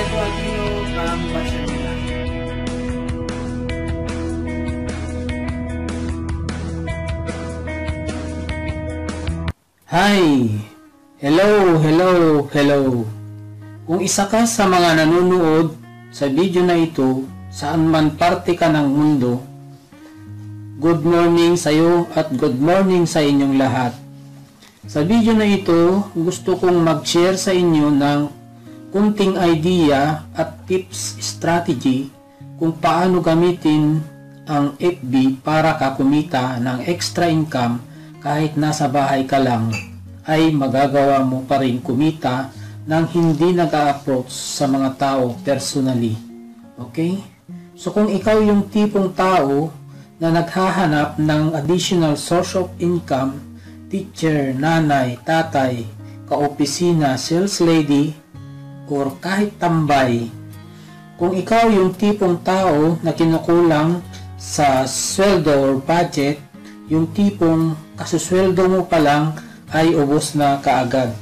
Raito Aquino from Barcelona. Hi! Hello! Kung isa ka sa mga nanonood sa video na ito, saan man parte ka ng mundo, good morning sa iyo at good morning sa inyong lahat. Sa video na ito, gusto kong mag-share sa inyo ng kunting idea at tips strategy kung paano gamitin ang FB para ka kumita ng extra income kahit nasa bahay ka lang, ay magagawa mo pa rin kumita nang hindi nag-a-approach sa mga tao personally. Okay? So kung ikaw yung tipong tao na naghahanap ng additional source of income, teacher, nanay, tatay, kaopisina, sales lady, or kahit tambay, kung ikaw yung tipong tao na kinukulang sa sweldo or budget, yung tipong kasusweldo mo pa lang ay ubos na kaagad.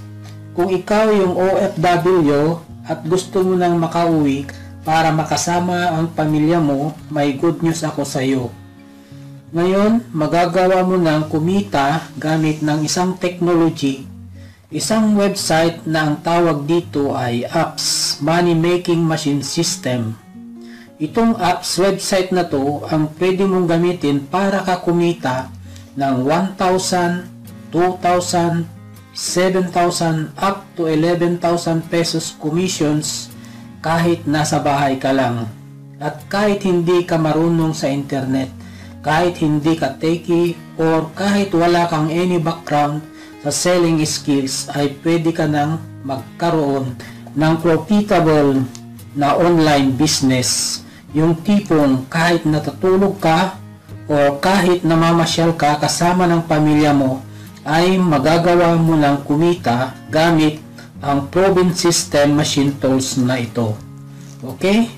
Kung ikaw yung OFW at gusto mo nang makauwi para makasama ang pamilya mo, may good news ako sa iyo. Ngayon, magagawa mo nang kumita gamit ng isang technology, isang website na ang tawag dito ay Apps Money Making Machine System. Itong apps website na to ang pwede mong gamitin para ka kumita ng 1,000, 2,000, 7,000 up to 11,000 pesos commissions kahit nasa bahay ka lang at kahit hindi ka marunong sa internet, kahit hindi ka techie, or kahit wala kang any background sa selling skills, ay pwede ka nang magkaroon ng profitable na online business. Yung tipong kahit natutulog ka or kahit namamasyal ka kasama ng pamilya mo, ay magagawa mo lang kumita gamit ang proven system machine tools na ito. Okay?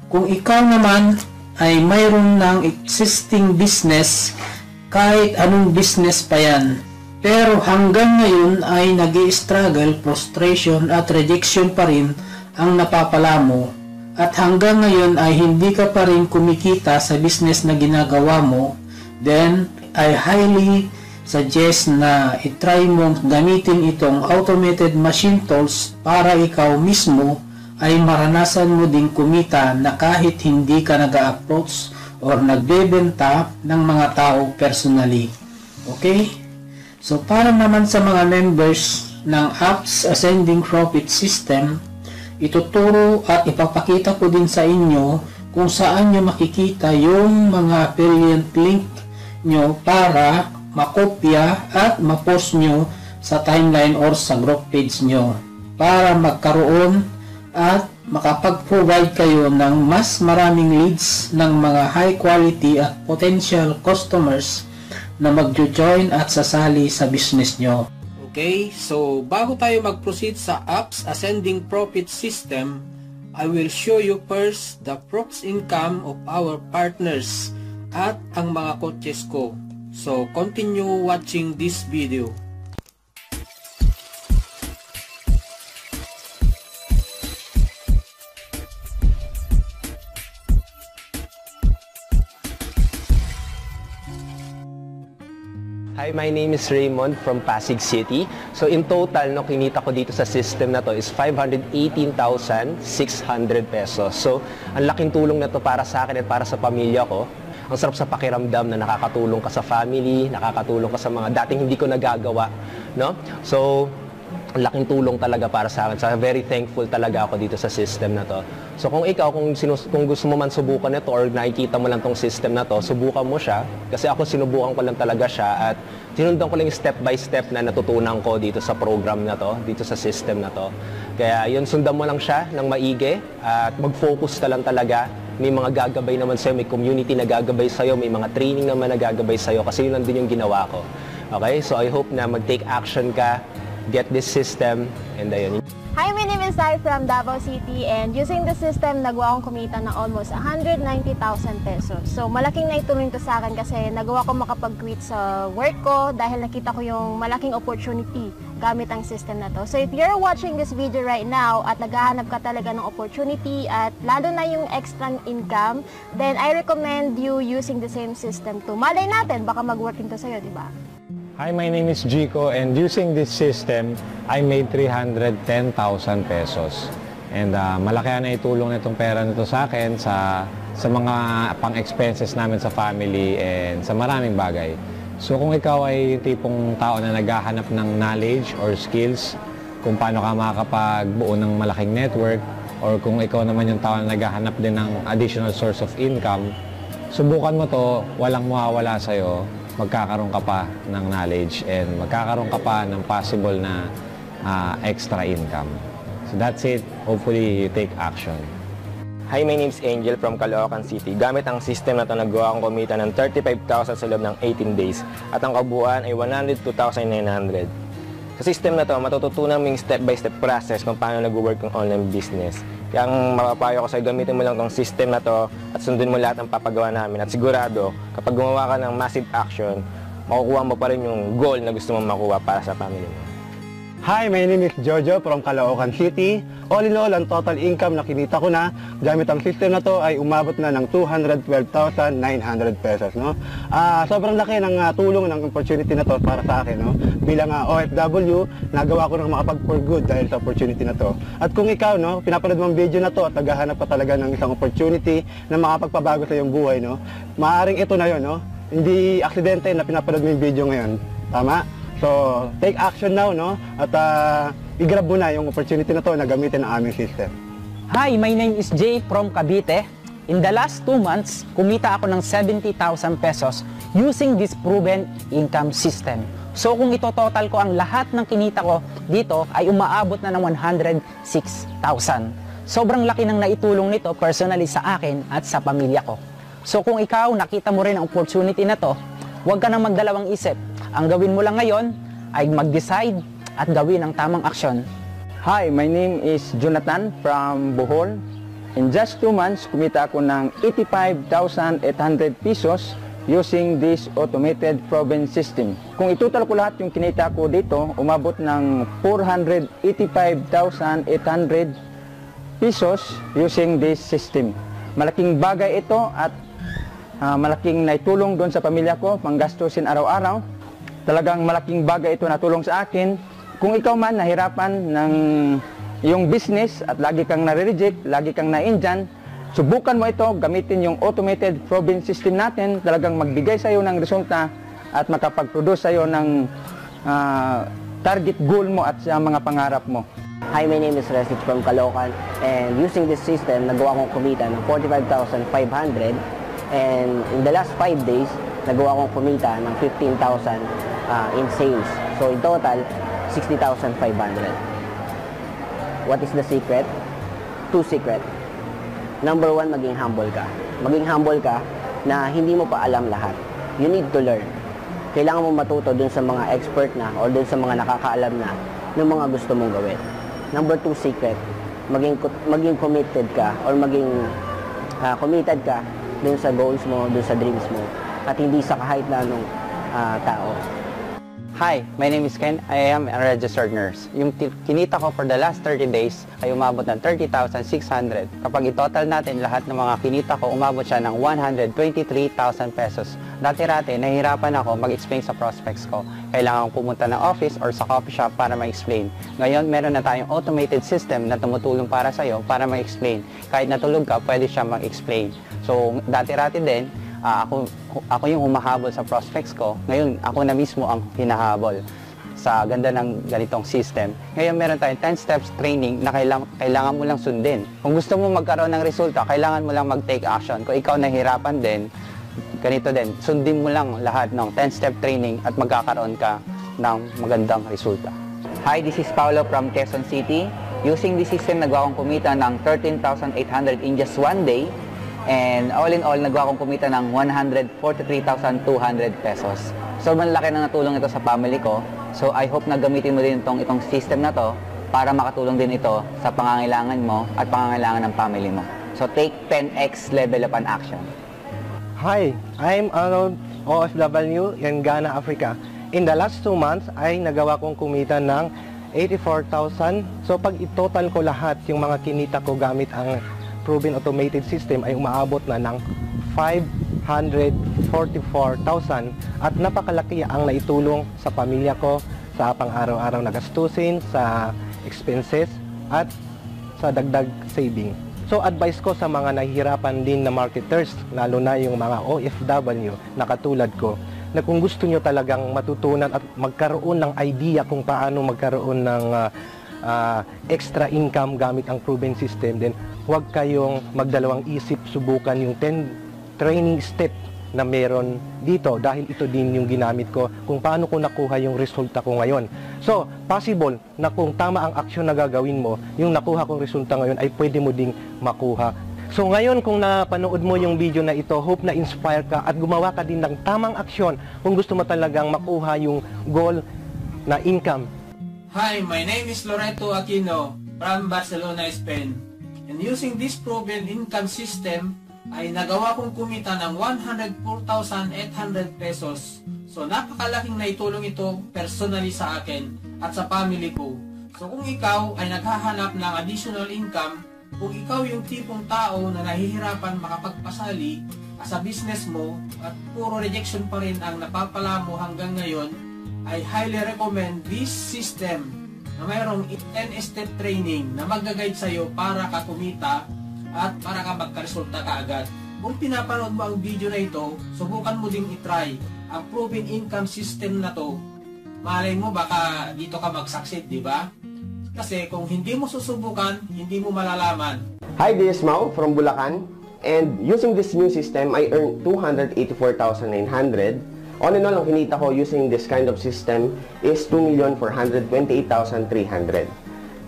Kung ikaw naman ay mayroon ng existing business, kahit anong business pa yan, pero hanggang ngayon ay nag-i-struggle, frustration at rejection pa rin ang napapala mo, at hanggang ngayon ay hindi ka pa rin kumikita sa business na ginagawa mo, then I highly suggest na itry mong gamitin itong automated machine tools para ikaw mismo ay maranasan mo ding kumita na kahit hindi ka nag-a-approach or nagbebenta ng mga tao personally. Okay? So para naman sa mga members ng Apps Ascending Profit System, ituturo at ipapakita ko din sa inyo kung saan nyo makikita yung mga affiliate link nyo para makopya at mapost nyo sa timeline or sa group page nyo para magkaroon at makapag-provide kayo ng mas maraming leads ng mga high quality at potential customers na magjo-join at sasali sa business nyo. Okay, so bago tayo mag-proceed sa Apps Ascending Profit System, I will show you first the props income of our partners at ang mga coaches ko. So continue watching this video. Hi, my name is Raymond from Pasig City. So in total, no, kinita ko dito sa system na to is 518,600 pesos. So ang laking tulong na to para sa akin at para sa pamilya ko. Ang sarap sa pakiramdam na nakakatulong ka sa family, nakakatulong ka sa mga dating hindi ko nagagawa, no? So ang laking tulong talaga para sa akin. So very thankful talaga ako dito sa system na to. So kung ikaw, kung gusto mo man subukan ito or nakikita mo lang tong system na to, subukan mo siya. Kasi ako sinubukan ko lang talaga siya at sinundan ko lang yung step by step na natutunan ko dito sa program na to, dito sa system na to. Kaya yun, sundan mo lang siya ng maigi at mag-focus ka lang talaga. May mga gagabay naman sa'yo, may community na gagabay sa'yo, may mga training naman na gagabay sa'yo kasi yun lang din yung ginawa ko. Okay? So I hope na mag-take action ka, get this system, and ayun. Hi, my name is Sai from Davao City, and using the system, nagawa akong kumita ng almost 190,000 pesos. So, malaking naitulong ito sa akin kasi nagawa ko makapag-quit sa work ko dahil nakita ko yung malaking opportunity gamit ang system na to. So if you're watching this video right now at naghahanap ka talaga ng opportunity at lalo na yung extra income, then I recommend you using the same system to. Malay natin, baka mag-work ito sa'yo, di ba? Hi, my name is Jico, and using this system, I made 310,000 pesos. And malaki na itulong nitong pera nito sa akin sa mga pang-expenses namin sa family and sa maraming bagay. So kung ikaw ay tipong tao na naghahanap ng knowledge or skills kung paano ka makakapagbuo ng malaking network, or kung ikaw naman yung tao na naghahanap din ng additional source of income, subukan mo to, walang mawawala sa'yo. Magkakaroon ka pa ng knowledge and magkakaroon ka pa ng possible na extra income. So that's it. Hopefully, you take action. Hi, my name is Angel from Caloocan City. Gamit ang system na ito, nagawa akong kumita ng 35,000 sa loob ng 18 days. At ang kabuuan ay 102,900. Sa system na ito, matututunan mo yung step-by-step process kung paano nag-work yung online business. Kaya ang mapapayo ko sa'yo, gamitin mo lang tong system na to at sundin mo lahat ng papagawa namin. At sigurado, kapag gumawa ka ng massive action, makukuha mo pa rin yung goal na gusto mong makuha para sa family mo. Hi, my name is Jojo from Caloocan City. All in all, ang total income na kinita ko na gamit ang system na to ay umabot na ng 212,900 pesos. No? Sobrang laki ng tulong ng opportunity na to para sa akin. No? Bilang OFW, nagawa ko ng makapag-for good dahil sa opportunity na to. At kung ikaw, no, pinapanood mo ang video na to at naghahanap pa talaga ng isang opportunity na makapagpabago sa iyong buhay, no? Maaaring ito na yun. No? Hindi aksidente na pinapanood mo yung video ngayon. Tama? So, take action now, no? At i-grab mo na yung opportunity na to na gamitin ang aming system. Hi, my name is Jay from Cavite. In the last 2 months, kumita ako ng 70,000 pesos using this proven income system. So, kung ito-total ko ang lahat ng kinita ko dito ay umaabot na ng 106,000. Sobrang laki ng naitulong nito personally sa akin at sa pamilya ko. So, kung ikaw nakita mo rin ang opportunity na to, huwag ka nang magdalawang isip. Ang gawin mo lang ngayon ay mag-decide at gawin ang tamang aksyon. Hi, my name is Jonathan from Bohol. In just 2 months, kumita ako ng 85,800 pesos using this automated proven system. Kung itutal ko lahat yung kinita ko dito, umabot ng 485,800 pesos using this system. Malaking bagay ito at malaking naitulong doon sa pamilya ko, panggastusin araw-araw. Talagang malaking bagay ito na tulong sa akin. Kung ikaw man nahirapan ng iyong business at lagi kang nare-reject, lagi kang na-indyan, subukan mo ito, gamitin yung automated proven system natin, talagang magbigay sa iyo ng resulta at makapag-produce sa iyo ng target goal mo at sa mga pangarap mo. Hi, my name is Resit from Caloocan, and using this system, nagawa kong kumita ng 45,500, and in the last 5 days, nagawa kong kumita ng 15,000 in sales. So in total, 60,500. What is the secret? 2 secret. Number 1, maging humble ka. Maging humble ka na hindi mo pa alam lahat. You need to learn. Kailangan mo matuto dun sa mga expert na or dun sa mga nakakaalam na ng mga gusto mong gawin. Number 2 secret, maging committed ka or maging committed ka dun sa goals mo, dun sa dreams mo, at hindi sa kahit na anong tao. Hi, my name is Ken. I am a registered nurse. Yung kinita ko for the last 30 days ay umabot ng 30,600. Kapag i-total natin lahat ng mga kinita ko, umabot siya ng 123,000 pesos. Dati-rati, nahihirapan ako mag-explain sa prospects ko. Kailangan kong pumunta ng office or sa coffee shop para ma-explain. Ngayon, meron na tayong automated system na tumutulong para sa'yo para ma-explain. Kahit natulog ka, pwede siya mag-explain. So, dati-rati din, ako yung humahabol sa prospects ko. Ngayon, ako na mismo ang hinahabol sa ganda ng ganitong system. Ngayon, meron tayong 10 steps training na kailangan mo lang sundin. Kung gusto mo magkaroon ng resulta, kailangan mo lang mag-take action. Kung ikaw nahihirapan din, ganito din, sundin mo lang lahat ng 10-step training at magkakaroon ka ng magandang resulta. Hi, this is Paolo from Quezon City. Using this system, nagawa akong kumita ng 13,800 in just 1 day. And all in all, nagawa akong kumita ng 143,200 pesos. Sobrang laki na natulong ito sa family ko. So I hope na gamitin mo din itong system na to para makatulong din ito sa pangangailangan mo at pangangailangan ng family mo. So take 10x level up an action. Hi, I'm Arnold, OFW in Ghana, Africa. In the last 2 months ay nagawa kong kumita ng 84,000. So pag i-total ko lahat yung mga kinita ko gamit ang proven automated system ay umaabot na ng 544,000 at napakalaki ang naitulong sa pamilya ko sa pang-araw-araw na gastusin, sa expenses at sa dagdag saving. So advice ko sa mga nahihirapan din na marketers, lalo na yung mga OFW na katulad ko, na kung gusto nyo talagang matutunan at magkaroon ng idea kung paano magkaroon ng extra income gamit ang proven system, then huwag kayong magdalawang isip, subukan yung 10 training step na meron dito dahil ito din yung ginamit ko kung paano ko nakuha yung resulta ko ngayon. So, possible na kung tama ang aksyon na gagawin mo, yung nakuha kong resulta ngayon ay pwede mo ding makuha. So ngayon kung napanood mo yung video na ito, hope na inspire ka at gumawa ka din ng tamang aksyon kung gusto mo talagang makuha yung goal na income. Hi, my name is Loreto Aquino from Barcelona, Spain. And using this proven income system, ay nagawa kong kumita ng 104,800 pesos. So napakalaking naitulong ito personally sa akin at sa family ko. So kung ikaw ay naghahanap ng additional income, kung ikaw yung tipong tao na nahihirapan makapagpasali sa business mo at puro rejection pa rin ang napapala mo hanggang ngayon, I highly recommend this system na mayroong 10-step training na mag-guide sa'yo para ka kumita at para ka magkaresulta kaagad. Kung pinapanood mo ang video na ito, subukan mo ding itry ang proven income system na to. Malay mo baka dito ka mag-succeed, di ba? Kasi kung hindi mo susubukan, hindi mo malalaman. Hi, this is Mau from Bulacan. And using this new system, I earned 284,900. All in all, ang kinita ko using this kind of system is 2,428,300.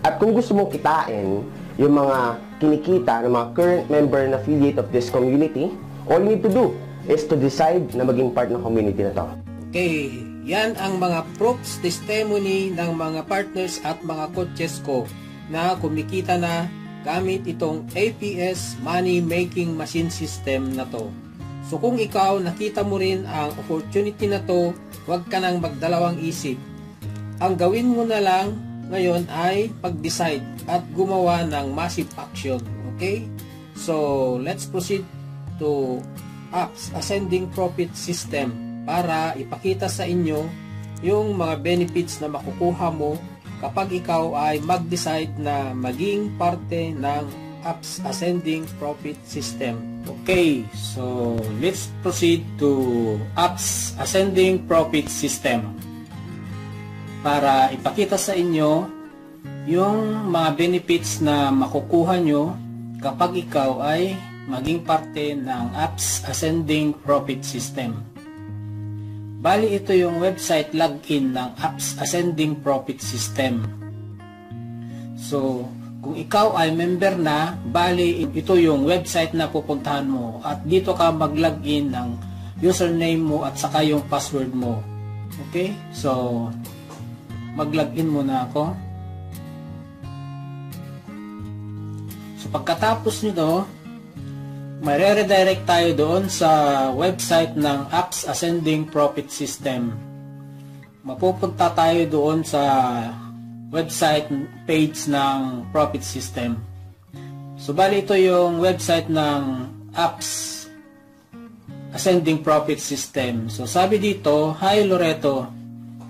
At kung gusto mong kitain yung mga kinikita ng mga current member na affiliate of this community, all you need to do is to decide na maging part ng community na to. Okay. Yan ang mga proofs, testimony ng mga partners at mga coaches ko na kumikita na gamit itong APS Money Making Machine System na to. So kung ikaw nakita mo rin ang opportunity na to, huwag ka nang magdalawang isip. Ang gawin mo na lang ngayon ay pag-decide at gumawa ng massive action. Okay? So let's proceed to APS Ascending Profit System para ipakita sa inyo yung mga benefits na makukuha mo kapag ikaw ay mag-decide na maging parte ng APS Ascending Profit System. Okay, so let's proceed to APS Ascending Profit System para ipakita sa inyo yung mga benefits na makukuha nyo kapag ikaw ay maging parte ng APS Ascending Profit System. Bali, ito yung website login ng APS Ascending Profit System. So, kung ikaw ay member na, bali, ito yung website na pupuntahan mo. At dito ka mag-login ng username mo at saka yung password mo. Okay? So, mag-login muna ako. So, pagkatapos nito, may re-redirect tayo doon sa website ng APS Ascending Profit System. Mapupunta tayo doon sa website page ng Profit System. So, bali ito yung website ng APS Ascending Profit System. So, sabi dito, "Hi Loreto,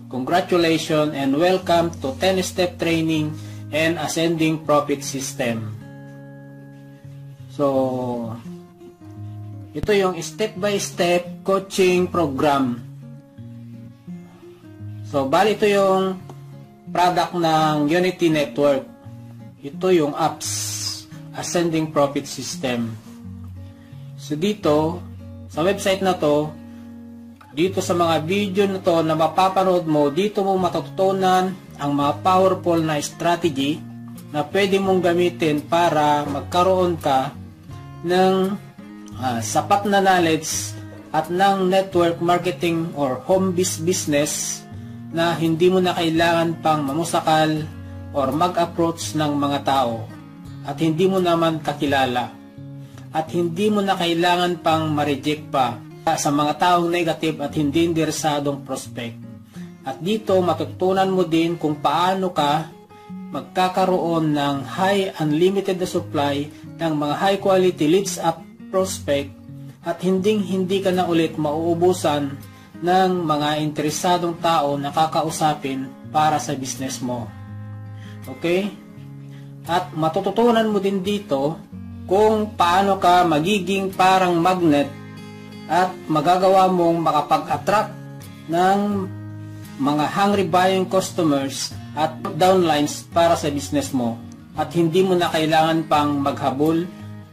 congratulations and welcome to 10-step training and Ascending Profit System." So, ito yung step-by-step coaching program. So, bali ito yung product ng Unity Network. Ito yung APS Ascending Profit System. So, dito, sa website na to, dito sa mga video na to na mapapanood mo, dito mo matututunan ang mga powerful na strategy na pwede mong gamitin para magkaroon ka ng sapat na knowledge at ng network marketing or home business na hindi mo na kailangan pang mamusakal or mag-approach ng mga tao at hindi mo naman kakilala at hindi mo na kailangan pang ma-reject pa sa mga taong negative at hindi interesadong prospect. At dito matutunan mo din kung paano ka magkakaroon ng high unlimited na supply ng mga high quality leads up prospect at hindi ka na ulit mauubusan ng mga interesadong tao na kakausapin para sa business mo. Okay? At matututunan mo din dito kung paano ka magiging parang magnet at magagawa mong makapag-attract ng mga hungry buying customers at downlines para sa business mo. At hindi mo na kailangan pang maghabol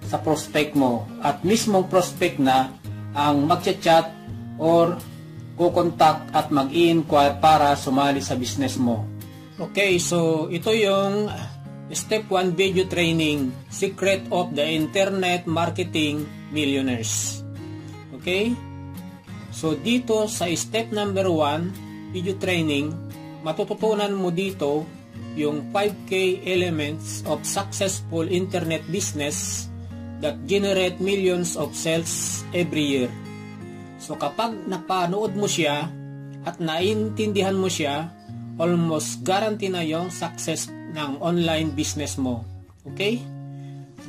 sa prospect mo at mismong prospect na ang magchat-chat or kukontak at mag-i-inquire para sumali sa business mo. Okay, so ito yung Step 1 video training, Secret of the Internet Marketing Millionaires. Okay? So dito sa step number 1, video training, matututunan mo dito yung 5K elements of successful internet business that generate millions of sales every year. So kapag napanood mo siya at naintindihan mo siya, almost guarantee na yung success ng online business mo. Okay?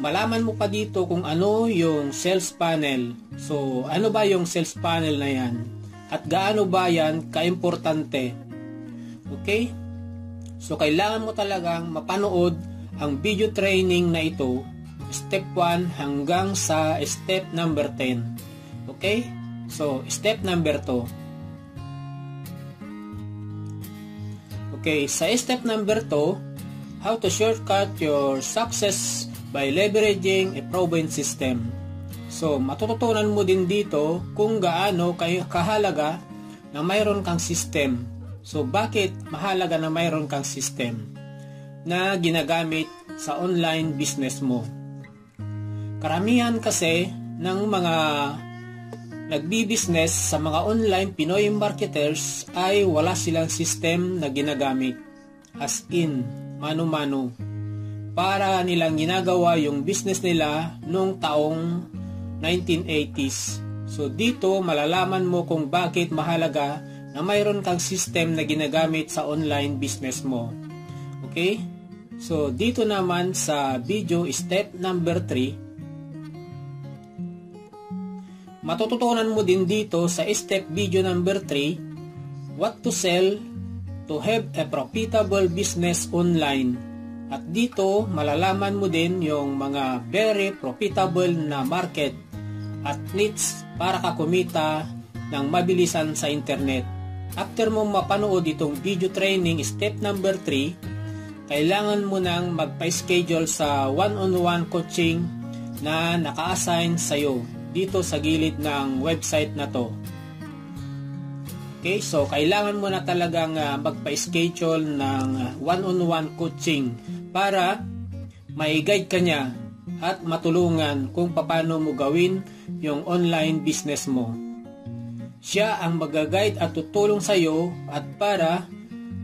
Malaman mo pa dito kung ano yung sales funnel. So ano ba yung sales funnel na yan? At gaano ba yan kaimportante? Okay? So kailangan mo talagang mapanood ang video training na ito, step 1 hanggang sa step number 10. Okay? So step number 2. Okay, sa step number 2, how to shortcut your success by leveraging a proven system. So matututunan mo din dito kung gaano kahalaga na mayroon kang system. So bakit mahalaga na mayroon kang system na ginagamit sa online business mo? Karamihan kasi ng mga nagbi-business sa mga online Pinoy marketers ay wala silang system na ginagamit, as in mano-mano, para nilang ginagawa yung business nila noong taong 1980s. So dito malalaman mo kung bakit mahalaga na mayroon kang system na ginagamit sa online business mo. Okay? So dito naman sa video step number 3, matututunan mo din dito sa step video number 3, what to sell to have a profitable business online. At dito malalaman mo din yung mga very profitable na market at niche para ka kumita ng mabilisan sa internet. After mo mapanood itong video training step number 3, kailangan mo nang magpa-schedule sa one-on-one coaching na naka-assign sa'yo dito sa gilid ng website na to. Okay, so kailangan mo na talagang magpa-schedule ng one-on-one coaching para mai-guide ka niya at matulungan kung paano mo gawin yung online business mo. Siya ang mag-guide at tutulong sa iyo at para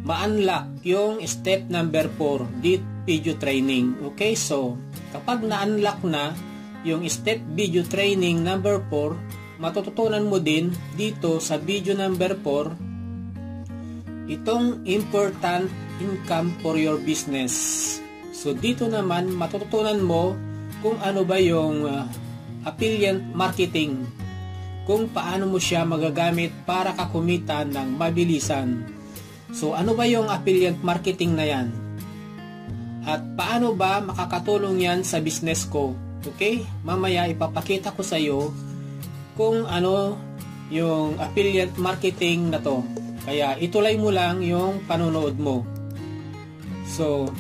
ma-unlock yung step number 4, deep video training. Okay, so kapag na-unlock na yung step video training number 4, matututunan mo din dito sa video number 4 itong important income for your business. So dito naman matututunan mo kung ano ba yung affiliate marketing, kung paano mo siya magagamit para ka kumita ng mabilisan. So ano ba yung affiliate marketing na yan? At paano ba makakatulong yan sa business ko? Okay, mamaya ipapakita ko sa iyo kung ano yung affiliate marketing na to. Kaya ituloy mo lang yung panonood mo. So,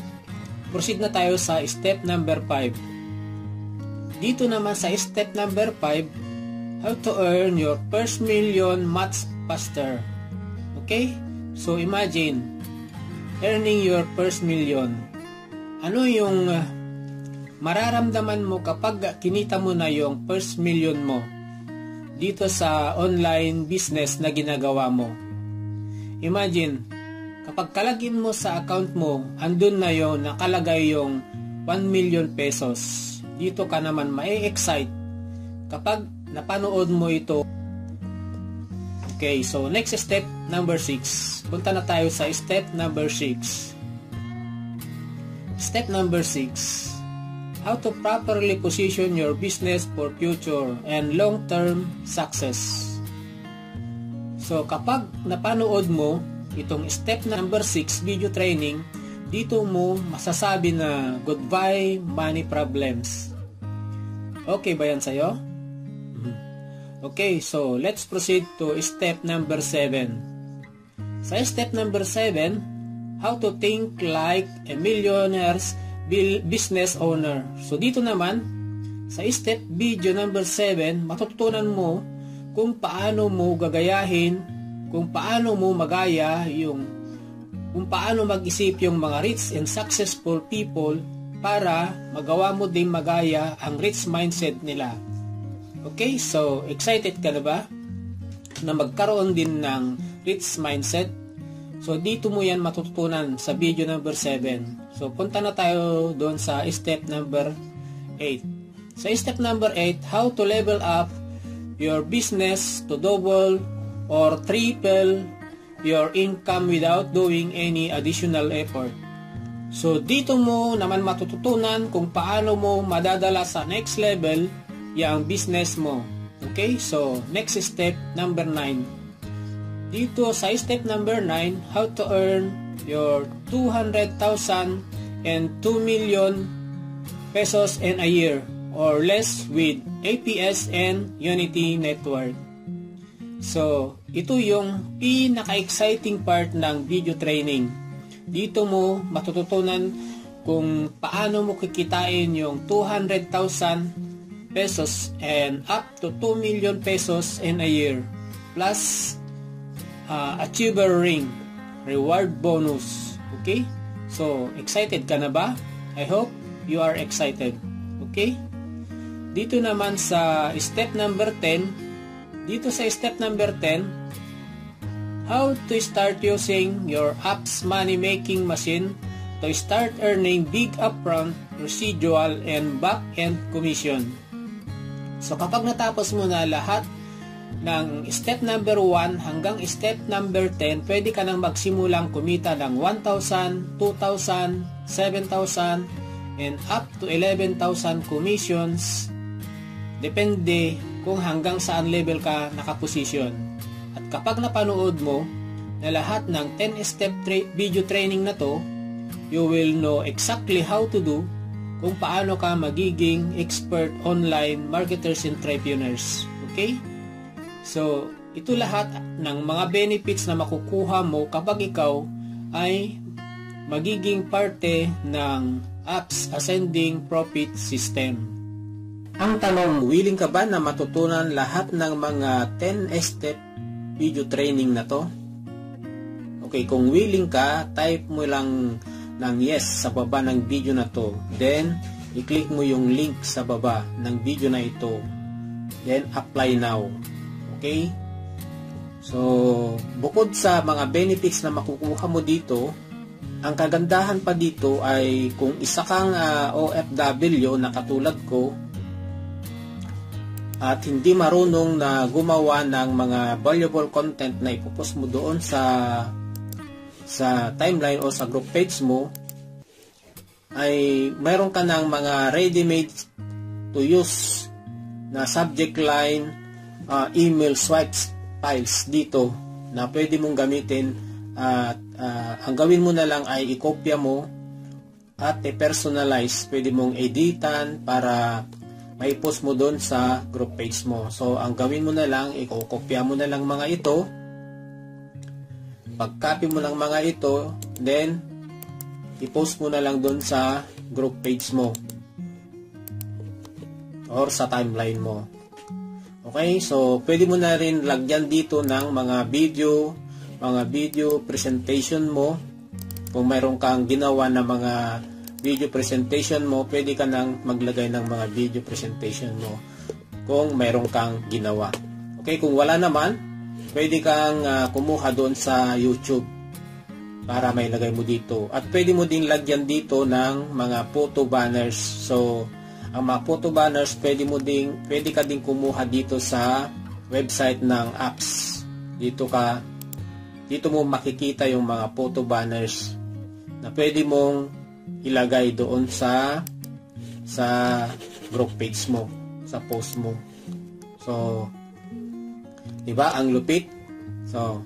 proceed na tayo sa step number 5. Dito naman sa step number 5, how to earn your first million much faster. Okay? So, imagine earning your first million. Ano yung mararamdaman mo kapag kinita mo na yung first million mo dito sa online business na ginagawa mo? Imagine, kapag kalagin mo sa account mo, andun na yung nakalagay yung 1 million pesos. Dito ka naman ma-excite kapag napanood mo ito. Okay, so next step number 6. Punta na tayo sa step number 6. Step number 6. How to properly position your business for future and long-term success. So kapag napanood mo itong step number 6 video training, dito mo masasabi na goodbye money problems. Okay ba yan sa'yo? Okay, so let's proceed to step number 7. Sa step number 7, how to think like a millionaire's business owner. So dito naman, sa step video number 7, matututunan mo kung paano mo gagayahin, kung paano mo magaya kung paano mag-isip yung mga rich and successful people para magawa mo din magaya ang rich mindset nila. Okay, so excited ka na ba na magkaroon din ng rich mindset? So dito mo yan matututunan sa video number 7. So punta na tayo doon sa step number 8. Sa step number 8, how to level up your business to double or triple your income without doing any additional effort. So dito mo naman matututunan kung paano mo madadala sa next level yung business mo. Okay, so next step number 9. Dito sa step number 9, how to earn your 200,000 and 2 million pesos in a year or less with APS and Unity Network. So, ito yung pinaka-exciting part ng video training. Dito mo matututunan kung paano mo kikitain yung 200,000 pesos and up to 2 million pesos in a year. Plus, achiever ring, reward bonus. Okay? So, excited ka na ba? I hope you are excited. Okay? Dito naman sa step number 10, dito sa step number 10, how to start using your apps money-making machine to start earning big upfront, residual, and back-end commission. So kapag natapos mo na lahat ng step number 1 hanggang step number 10, pwede ka nang magsimulang kumita ng 1,000, 2,000, 7,000, and up to 11,000 commissions. Depende kung hanggang saan level ka nakaposisyon. At kapag napanood mo na lahat ng 10-step video training na to, you will know exactly how to do kung paano ka magiging expert online marketers and entrepreneurs. Okay? So, ito lahat ng mga benefits na makukuha mo kapag ikaw ay magiging parte ng Apps Ascending Profit System. Ang tanong, willing ka ba na matutunan lahat ng mga 10-step video training na to? Okay, kung willing ka, type mo lang ng yes sa baba ng video na to. Then, i-click mo yung link sa baba ng video na ito. Then, apply now. Okay? So, bukod sa mga benefits na makukuha mo dito, ang kagandahan pa dito ay kung isa kang OFW na katulad ko, at hindi marunong na gumawa ng mga valuable content na ipopost mo doon sa timeline o sa group page mo, ay mayroon ka ng mga ready-made to use na subject line, email swipes files dito na pwede mong gamitin. At ang gawin mo na lang ay i-copy mo at i-personalize. Pwede mong editan para may post mo doon sa group page mo. So, ang gawin mo na lang, i-copy mo na lang mga ito. Pag-copy mo lang mga ito, then, i-post mo na lang doon sa group page mo. Or sa timeline mo. Okay? So, pwede mo na rin lagyan dito ng mga video presentation mo. Kung mayroon kang ginawa na mga video presentation mo, pwede ka nang maglagay ng mga video presentation mo kung mayroon kang ginawa. Okay, kung wala naman, pwede kang kumuha doon sa YouTube para may lagay mo dito. At pwede mo din lagyan dito ng mga photo banners. So, ang mga photo banners, pwede ka din kumuha dito sa website ng apps. dito mo makikita yung mga photo banners na pwede mong ilagay doon sa group page mo, sa post mo. So, di ba ang lupit? So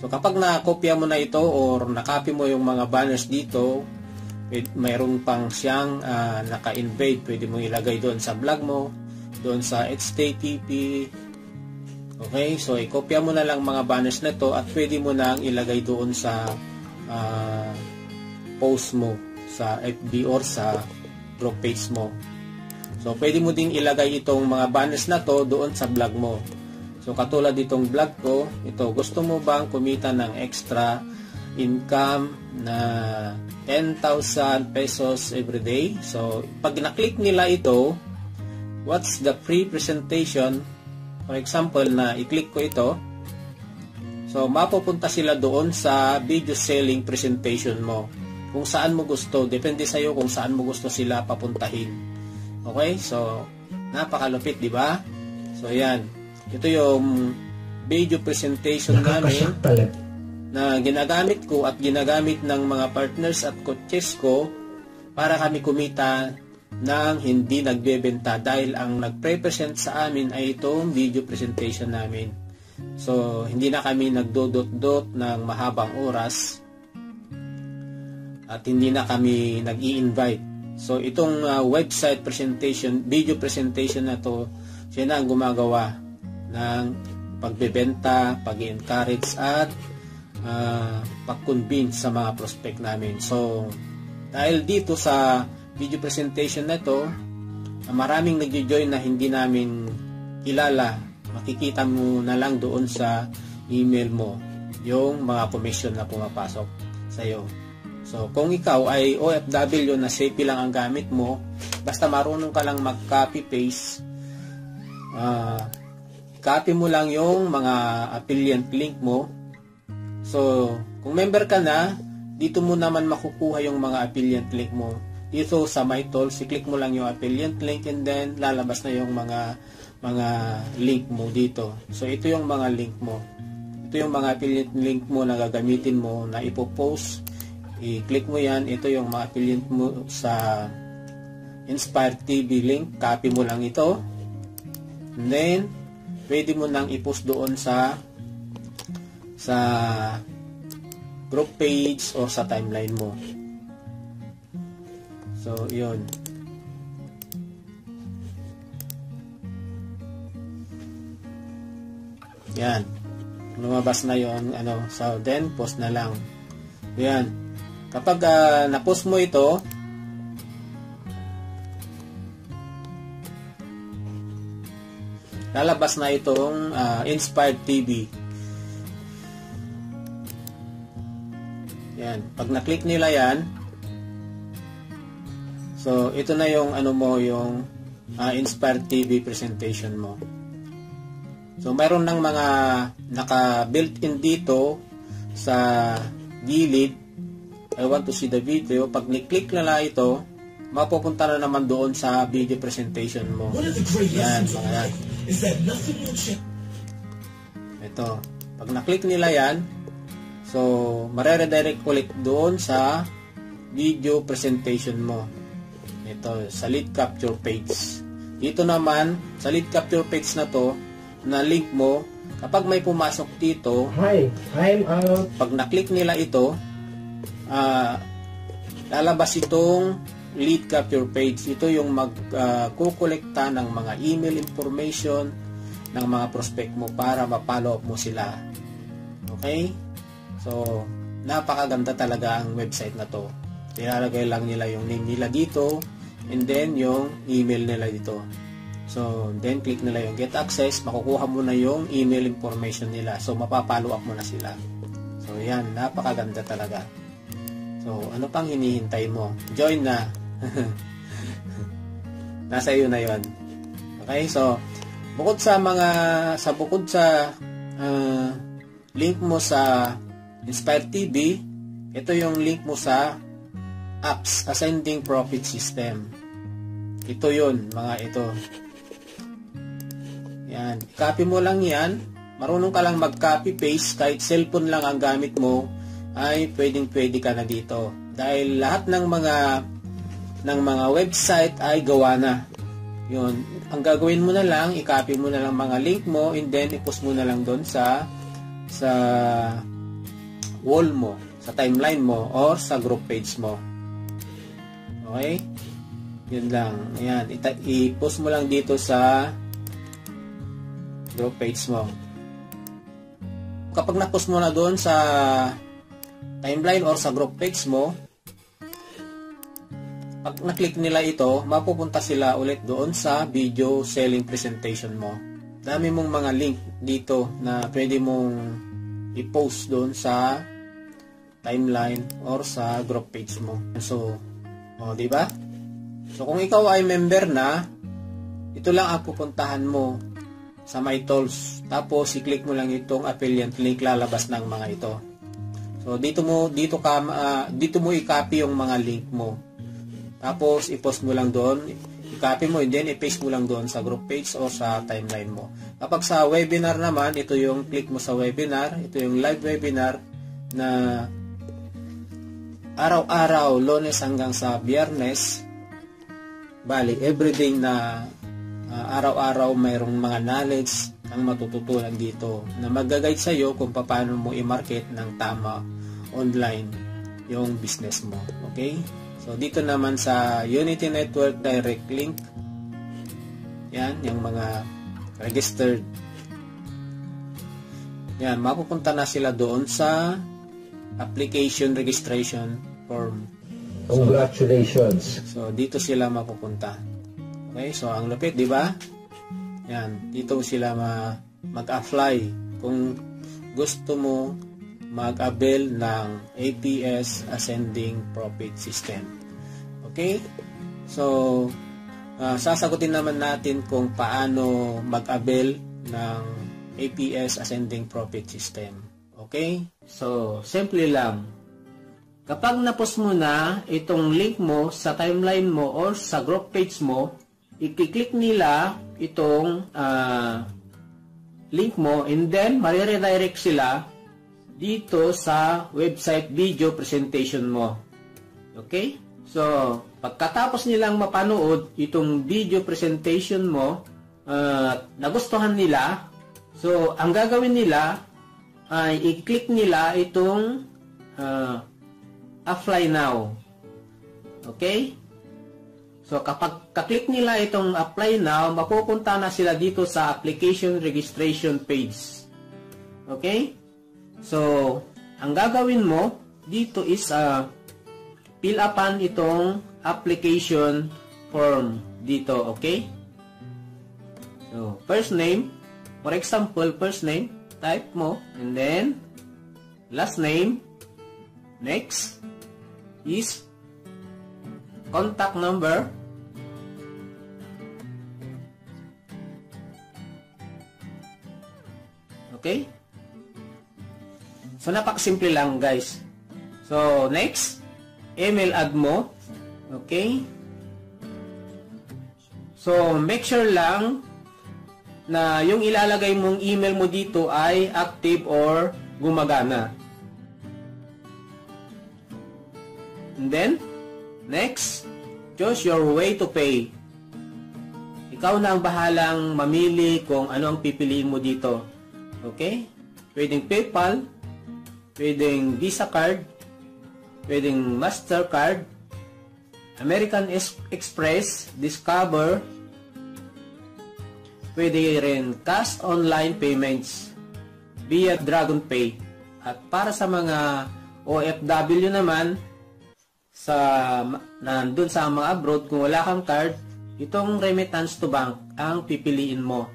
kapag nakopya mo na ito or nakopy mo yung mga banners dito, mayroon pang siyang naka-embed, pwede mong ilagay doon sa blog mo, doon sa HTTP. Okay, so ikopya mo na lang mga banners na to at pwede mo nang ilagay doon sa post mo sa FB or sa group page mo. So pwede mo ding ilagay itong mga banners na to doon sa blog mo. So katulad itong blog ko, ito, gusto mo bang kumita ng extra income na 10,000 pesos every day? So pag na-click nila ito, what's the free presentation? For example, na i-click ko ito, so mapupunta sila doon sa video selling presentation mo. Kung saan mo gusto, depende sa iyo kung saan mo gusto sila papuntahin. Okay? So, napakalupit, di ba? So, yan. Ito yung video presentation namin na ginagamit ko at ginagamit ng mga partners at coaches ko para kami kumita nang hindi nagbebenta dahil ang nagpre-present sa amin ay itong video presentation namin. So, hindi na kami nagdodot-dot ng mahabang oras at hindi na kami nag-i-invite. So, itong website presentation, video presentation na to, siya na ang gumagawa ng pagbebenta, pag-encourage at pag-convince sa mga prospect namin. So, dahil dito sa video presentation na ito, maraming nagjo-join na hindi namin kilala. Makikita mo na lang doon sa email mo yung mga commission na pumapasok sa iyo. So, kung ikaw ay OFW na SAPI lang ang gamit mo, basta marunong ka lang mag-copy-paste, copy mo lang yung mga affiliate link mo. So, kung member ka na, dito mo naman makukuha yung mga affiliate link mo. Dito sa MyTools, i-click mo lang yung affiliate link and then lalabas na yung mga link mo dito. So, ito yung mga link mo. Ito yung mga affiliate link mo na gagamitin mo na ipopost. I-click mo yan. Ito yung mga affiliate mo sa Inspire TV link. Copy mo lang ito. And then, pwede mo nang i-post doon sa group page o sa timeline mo. So, yun. Yan. Lumabas na yun. So, then, post na lang. Yan. Kapag na-post mo ito, lalabas na itong Inspired TV. Yan. Pag na-click nila yan, so, ito na yung yung Inspired TV presentation mo. So, mayroon ng mga naka-built-in dito sa gilid. I want to see the video. Pag ni-click nila ito, mapupunta na naman doon sa video presentation mo. Yan, mga yan. Ito. Pag na-click nila yan, so, mare-redirect ulit doon sa video presentation mo. Ito, sa lead capture page. Dito naman, sa lead capture page na to, na link mo, kapag may pumasok dito, pag na-click nila ito, lalabas itong lead capture page. Ito yung magkukolekta ng mga email information ng mga prospect mo para ma-follow up mo sila. Okay? So, napakaganda talaga ang website na to. Ilalagay lang nila yung name nila dito and then yung email nila dito. So, then click nila yung get access, makukuha mo na yung email information nila. So, mapapollow up mo na sila. So, yan, napakaganda talaga. So, ano pang hinihintay mo? Join na. Nasa iyo na yon. Okay, so, bukod sa link mo sa Inspire TV, ito yung link mo sa apps, Ascending Profit System. Ito yun, mga ito. Yan. Copy mo lang yan. marunong ka lang mag-copy-paste, kahit cellphone lang ang gamit mo, ay pwedeng-pwede ka na dito. Dahil lahat ng mga website ay gawa na. Yun. Ang gagawin mo na lang, i-copy mo na lang mga link mo, and then i-post mo na lang doon sa wall mo, sa timeline mo, or sa group page mo. Okay? Yun lang. Ayan. I-post mo lang dito sa group page mo. Kapag na-post mo na doon sa timeline or sa group page mo, pag na-click nila ito, mapupunta sila ulit doon sa video selling presentation mo. Dami mong mga link dito na pwede mong i-post doon sa timeline or sa group page mo. So, di ba? So, kung ikaw ay member na, ito lang ang pupuntahan mo sa My Tools. Tapos, i-click mo lang itong affiliate link, lalabas ng mga ito. So, dito mo i-copy yung mga link mo. Tapos, i-post mo lang doon, i-copy mo, and then i-paste mo lang doon sa group page o sa timeline mo. Kapag sa webinar naman, ito yung click mo sa webinar, ito yung live webinar na araw-araw, Lunes hanggang sa Biyernes, bali, everyday na araw-araw mayroong mga knowledge ang matututunan dito na mag-guide sa iyo kung paano mo i-market ng tama online yung business mo. Okay? So, dito naman sa Unity Network Direct Link, yan, yung mga registered. Yan, mapupunta na sila doon sa application registration form. Congratulations! So, dito sila mapupunta. Okay, so ang lupit, di ba? Yan, dito sila mag-apply kung gusto mo mag-avail ng APS Ascending Profit System. Okay? So, sasagutin naman natin kung paano mag-avail ng APS Ascending Profit System. Okay? So, simple lang. Kapag na-post mo na itong link mo sa timeline mo or sa group page mo, i-click nila itong link mo, and then mariredirect sila dito sa website video presentation mo. Okay? So, pagkatapos nilang mapanood itong video presentation mo, nagustuhan nila, so, ang gagawin nila ay i-click nila itong apply now. Okay? So, kapag ka-click nila itong apply now, mapupunta na sila dito sa application registration page. Okay? So, ang gagawin mo dito is fill upan itong application form dito, okay? So, first name, for example, first name, type mo, and then last name, next is contact number, okay? So, napakasimple lang, guys. So, next, email add mo. Okay? So, make sure lang na yung ilalagay mong email mo dito ay active or gumagana. And then, next, choose your way to pay. Ikaw na ang bahalang mamili kung ano ang pipiliin mo dito. Okay? Pwedeng PayPal, pwedeng Visa card, pwedeng Mastercard, American Express, Discover, pwede rin cash online payments via Dragon Pay. At para sa mga OFW naman, nandun sa mga abroad, kung wala kang card, itong remittance to bank ang pipiliin mo.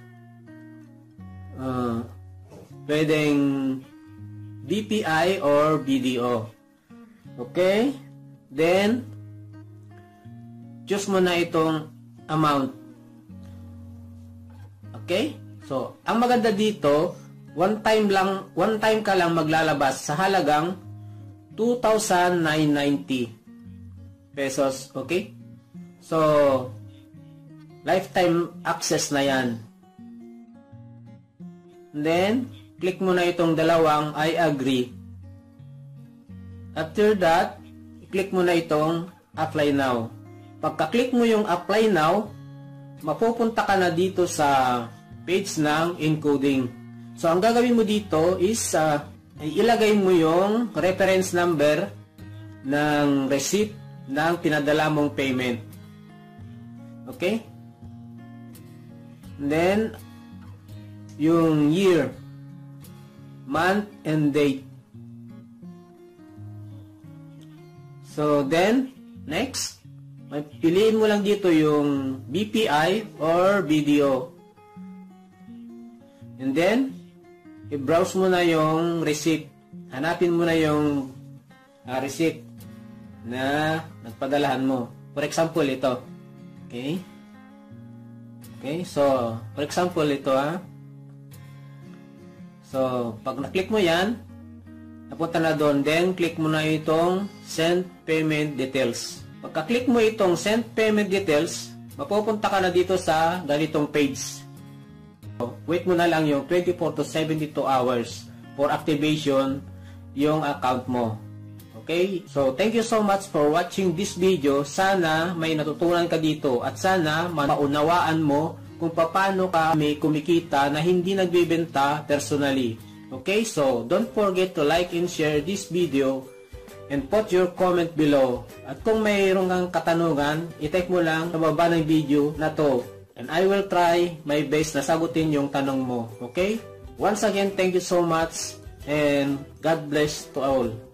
Pwedeng BPI or BDO. Okay? Then, choose mo na itong amount. Okay? So, ang maganda dito, one time ka lang maglalabas sa halagang 2,990 pesos. Okay? So, lifetime access na yan. Then, click mo na itong dalawang I agree. After that, click mo na itong apply now. Pagka-click mo yung apply now, mapupunta ka na dito sa page ng encoding. So, ang gagawin mo dito is ilagay mo yung reference number ng receipt ng pinadala mong payment. Okay? And then, yung year, month, and date. So, then, next, piliin mo lang dito yung BPI or BDO. And then, i-browse mo na yung receipt. Hanapin mo na yung receipt na nagpadalahan mo. For example, ito. Okay? Okay, so, for example, ito So, pag na-click mo yan, napunta na doon. Then, click mo na itong Send Payment Details. Pagka-click mo itong Send Payment Details, mapupunta ka na dito sa ganitong page. So, wait mo na lang yung 24 to 72 hours for activation yung account mo. Okay? So, thank you so much for watching this video. Sana may natutunan ka dito at sana maunawaan mo kung paano ka may kumikita na hindi nagbebenta personally. Okay? So, don't forget to like and share this video and put your comment below. At kung mayroong kang katanungan, i-type mo lang sa baba ng video na to. And I will try my best na sagutin yung tanong mo. Okay? Once again, thank you so much and God bless to all.